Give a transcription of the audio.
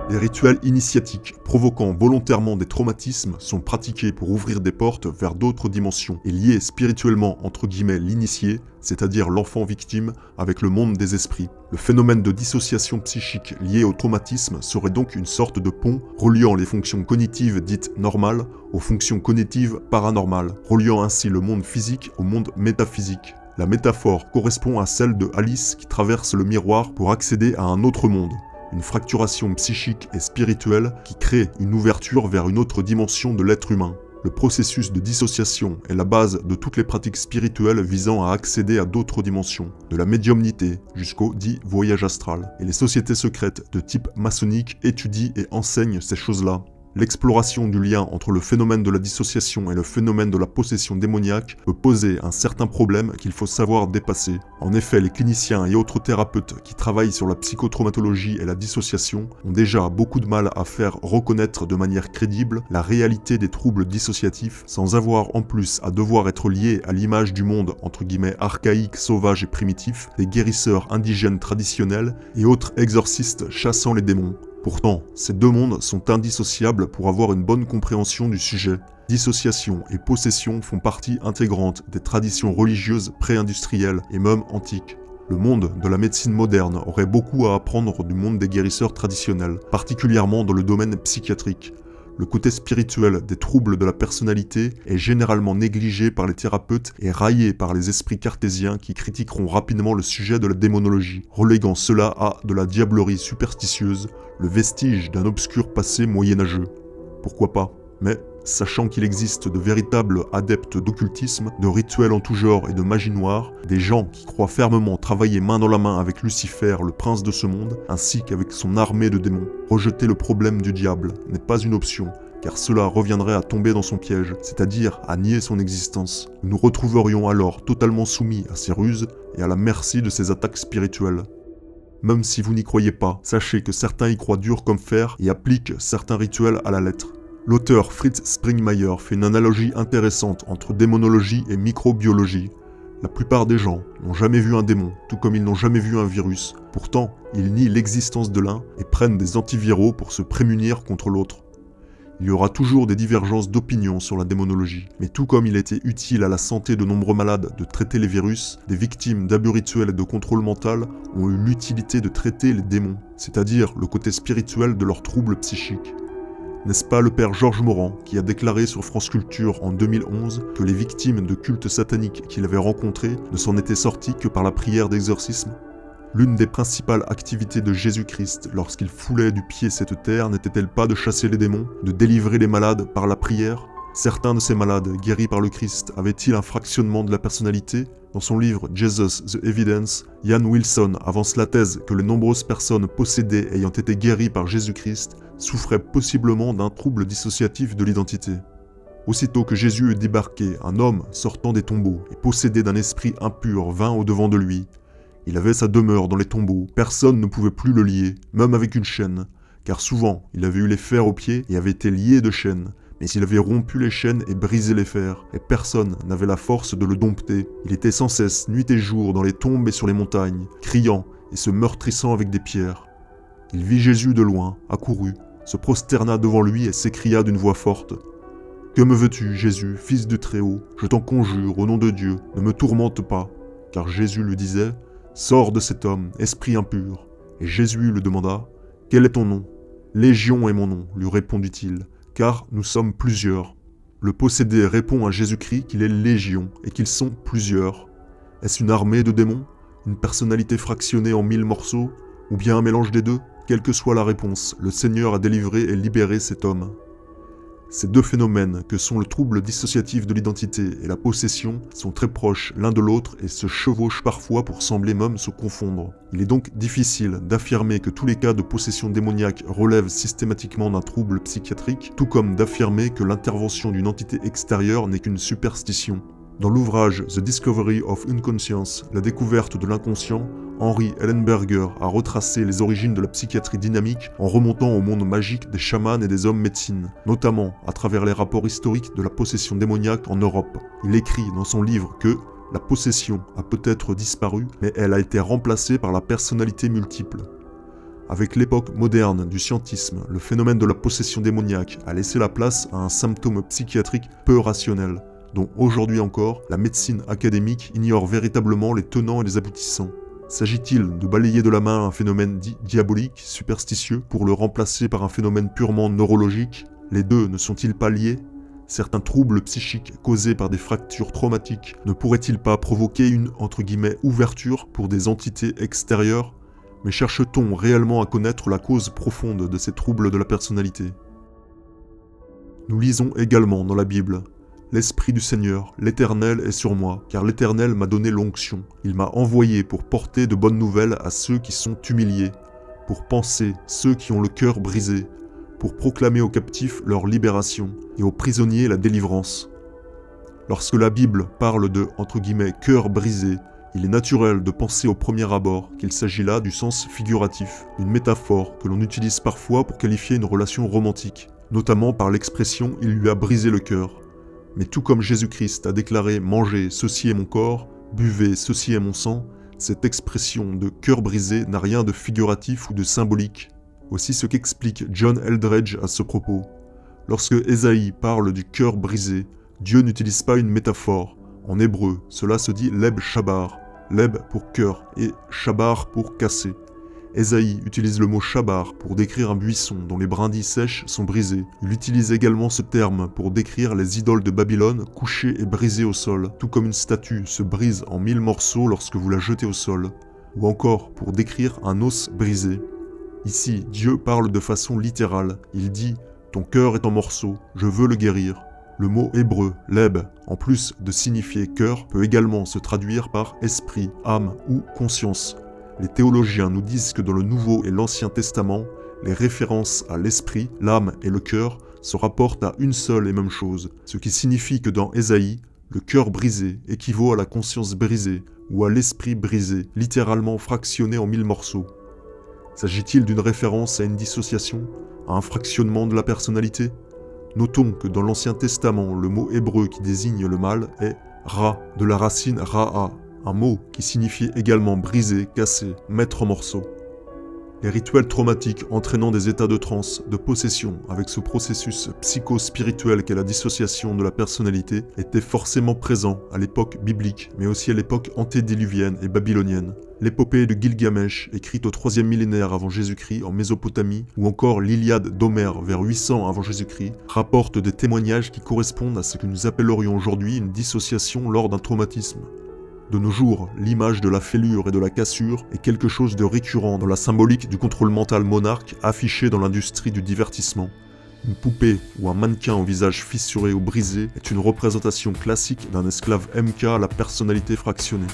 Les rituels initiatiques provoquant volontairement des traumatismes sont pratiqués pour ouvrir des portes vers d'autres dimensions et lier spirituellement entre guillemets l'initié, c'est-à-dire l'enfant victime, avec le monde des esprits. Le phénomène de dissociation psychique lié au traumatisme serait donc une sorte de pont reliant les fonctions cognitives dites normales aux fonctions cognitives paranormales, reliant ainsi le monde physique au monde métaphysique. La métaphore correspond à celle de Alice qui traverse le miroir pour accéder à un autre monde. Une fracturation psychique et spirituelle qui crée une ouverture vers une autre dimension de l'être humain. Le processus de dissociation est la base de toutes les pratiques spirituelles visant à accéder à d'autres dimensions, de la médiumnité jusqu'au dit voyage astral. Et les sociétés secrètes de type maçonnique étudient et enseignent ces choses-là. L'exploration du lien entre le phénomène de la dissociation et le phénomène de la possession démoniaque peut poser un certain problème qu'il faut savoir dépasser. En effet, les cliniciens et autres thérapeutes qui travaillent sur la psychotraumatologie et la dissociation ont déjà beaucoup de mal à faire reconnaître de manière crédible la réalité des troubles dissociatifs sans avoir en plus à devoir être liés à l'image du monde entre guillemets archaïque, sauvage et primitif des guérisseurs indigènes traditionnels et autres exorcistes chassant les démons. Pourtant, ces deux mondes sont indissociables pour avoir une bonne compréhension du sujet. Dissociation et possession font partie intégrante des traditions religieuses pré-industrielles et même antiques. Le monde de la médecine moderne aurait beaucoup à apprendre du monde des guérisseurs traditionnels, particulièrement dans le domaine psychiatrique. Le côté spirituel des troubles de la personnalité est généralement négligé par les thérapeutes et raillé par les esprits cartésiens qui critiqueront rapidement le sujet de la démonologie, reléguant cela à de la diablerie superstitieuse, le vestige d'un obscur passé moyenâgeux. Pourquoi pas? Mais, sachant qu'il existe de véritables adeptes d'occultisme, de rituels en tout genre et de magie noire, des gens qui croient fermement travailler main dans la main avec Lucifer, le prince de ce monde, ainsi qu'avec son armée de démons. Rejeter le problème du diable n'est pas une option, car cela reviendrait à tomber dans son piège, c'est-à-dire à nier son existence. Nous nous retrouverions alors totalement soumis à ses ruses et à la merci de ses attaques spirituelles. Même si vous n'y croyez pas, sachez que certains y croient dur comme fer et appliquent certains rituels à la lettre. L'auteur Fritz Springmeier fait une analogie intéressante entre démonologie et microbiologie. La plupart des gens n'ont jamais vu un démon, tout comme ils n'ont jamais vu un virus. Pourtant, ils nient l'existence de l'un et prennent des antiviraux pour se prémunir contre l'autre. Il y aura toujours des divergences d'opinion sur la démonologie, mais tout comme il était utile à la santé de nombreux malades de traiter les virus, des victimes d'abus rituels et de contrôle mental ont eu l'utilité de traiter les démons, c'est-à-dire le côté spirituel de leurs troubles psychiques. N'est-ce pas le père Georges Morand qui a déclaré sur France Culture en 2011 que les victimes de cultes sataniques qu'il avait rencontrées ne s'en étaient sorties que par la prière d'exorcisme? L'une des principales activités de Jésus-Christ lorsqu'il foulait du pied cette terre n'était-elle pas de chasser les démons, de délivrer les malades par la prière? Certains de ces malades, guéris par le Christ, avaient-ils un fractionnement de la personnalité? Dans son livre Jesus the Evidence, Ian Wilson avance la thèse que les nombreuses personnes possédées ayant été guéries par Jésus-Christ souffraient possiblement d'un trouble dissociatif de l'identité. Aussitôt que Jésus eut débarqué, un homme sortant des tombeaux et possédé d'un esprit impur vint au-devant de lui. Il avait sa demeure dans les tombeaux, personne ne pouvait plus le lier, même avec une chaîne, car souvent il avait eu les fers aux pieds et avait été lié de chaînes. Mais il avait rompu les chaînes et brisé les fers, et personne n'avait la force de le dompter. Il était sans cesse, nuit et jour, dans les tombes et sur les montagnes, criant et se meurtrissant avec des pierres. Il vit Jésus de loin, accourut, se prosterna devant lui et s'écria d'une voix forte. « Que me veux-tu, Jésus, fils du Très-Haut? Je t'en conjure, au nom de Dieu, ne me tourmente pas. » Car Jésus lui disait « Sors de cet homme, esprit impur. » Et Jésus lui demanda « Quel est ton nom? »« Légion est mon nom, lui répondit-il. Car nous sommes plusieurs. » Le possédé répond à Jésus-Christ qu'il est légion et qu'ils sont plusieurs. Est-ce une armée de démons? Une personnalité fractionnée en 1000 morceaux? Ou bien un mélange des deux? Quelle que soit la réponse, le Seigneur a délivré et libéré cet homme. Ces deux phénomènes, que sont le trouble dissociatif de l'identité et la possession, sont très proches l'un de l'autre et se chevauchent parfois pour sembler même se confondre. Il est donc difficile d'affirmer que tous les cas de possession démoniaque relèvent systématiquement d'un trouble psychiatrique, tout comme d'affirmer que l'intervention d'une entité extérieure n'est qu'une superstition. Dans l'ouvrage The Discovery of Unconscience, la découverte de l'inconscient, Henry Ellenberger a retracé les origines de la psychiatrie dynamique en remontant au monde magique des chamans et des hommes médecine, notamment à travers les rapports historiques de la possession démoniaque en Europe. Il écrit dans son livre que la possession a peut-être disparu, mais elle a été remplacée par la personnalité multiple. Avec l'époque moderne du scientisme, le phénomène de la possession démoniaque a laissé la place à un symptôme psychiatrique peu rationnel, dont aujourd'hui encore, la médecine académique ignore véritablement les tenants et les aboutissants. S'agit-il de balayer de la main un phénomène dit diabolique, superstitieux, pour le remplacer par un phénomène purement neurologique? Les deux ne sont-ils pas liés? Certains troubles psychiques causés par des fractures traumatiques ne pourraient-ils pas provoquer une, entre guillemets, ouverture pour des entités extérieures? Mais cherche-t-on réellement à connaître la cause profonde de ces troubles de la personnalité? Nous lisons également dans la Bible: « L'Esprit du Seigneur, l'Éternel est sur moi, car l'Éternel m'a donné l'onction. Il m'a envoyé pour porter de bonnes nouvelles à ceux qui sont humiliés, pour panser ceux qui ont le cœur brisé, pour proclamer aux captifs leur libération et aux prisonniers la délivrance. » Lorsque la Bible parle de, entre guillemets, « cœur brisé », il est naturel de penser au premier abord qu'il s'agit là du sens figuratif, une métaphore que l'on utilise parfois pour qualifier une relation romantique, notamment par l'expression « il lui a brisé le cœur ». Mais tout comme Jésus-Christ a déclaré « mangez, ceci est mon corps, buvez, ceci est mon sang », cette expression de « cœur brisé » n'a rien de figuratif ou de symbolique. Voici ce qu'explique John Eldredge à ce propos. Lorsque Ésaïe parle du cœur brisé, Dieu n'utilise pas une métaphore. En hébreu, cela se dit leb shabar, leb pour cœur et shabar pour casser. Ésaïe utilise le mot shabar pour décrire un buisson dont les brindilles sèches sont brisées. Il utilise également ce terme pour décrire les idoles de Babylone couchées et brisées au sol, tout comme une statue se brise en 1000 morceaux lorsque vous la jetez au sol, ou encore pour décrire un os brisé. Ici, Dieu parle de façon littérale. Il dit « Ton cœur est en morceaux, je veux le guérir ». Le mot hébreu, leb, en plus de signifier cœur, peut également se traduire par esprit, âme ou conscience. Les théologiens nous disent que dans le Nouveau et l'Ancien Testament, les références à l'esprit, l'âme et le cœur se rapportent à une seule et même chose, ce qui signifie que dans Ésaïe, le cœur brisé équivaut à la conscience brisée ou à l'esprit brisé, littéralement fractionné en 1000 morceaux. S'agit-il d'une référence à une dissociation, à un fractionnement de la personnalité? Notons que dans l'Ancien Testament, le mot hébreu qui désigne le mal est « ra » de la racine « ra'a », un mot qui signifiait également briser, casser, mettre en morceaux. Les rituels traumatiques entraînant des états de transe, de possession, avec ce processus psycho-spirituel qu'est la dissociation de la personnalité, étaient forcément présents à l'époque biblique, mais aussi à l'époque antédiluvienne et babylonienne. L'épopée de Gilgamesh, écrite au 3e millénaire avant Jésus-Christ en Mésopotamie, ou encore l'Iliade d'Homère vers 800 avant Jésus-Christ, rapportent des témoignages qui correspondent à ce que nous appellerions aujourd'hui une dissociation lors d'un traumatisme. De nos jours, l'image de la fêlure et de la cassure est quelque chose de récurrent dans la symbolique du contrôle mental monarque affiché dans l'industrie du divertissement. Une poupée ou un mannequin au visage fissuré ou brisé est une représentation classique d'un esclave MK à la personnalité fractionnée.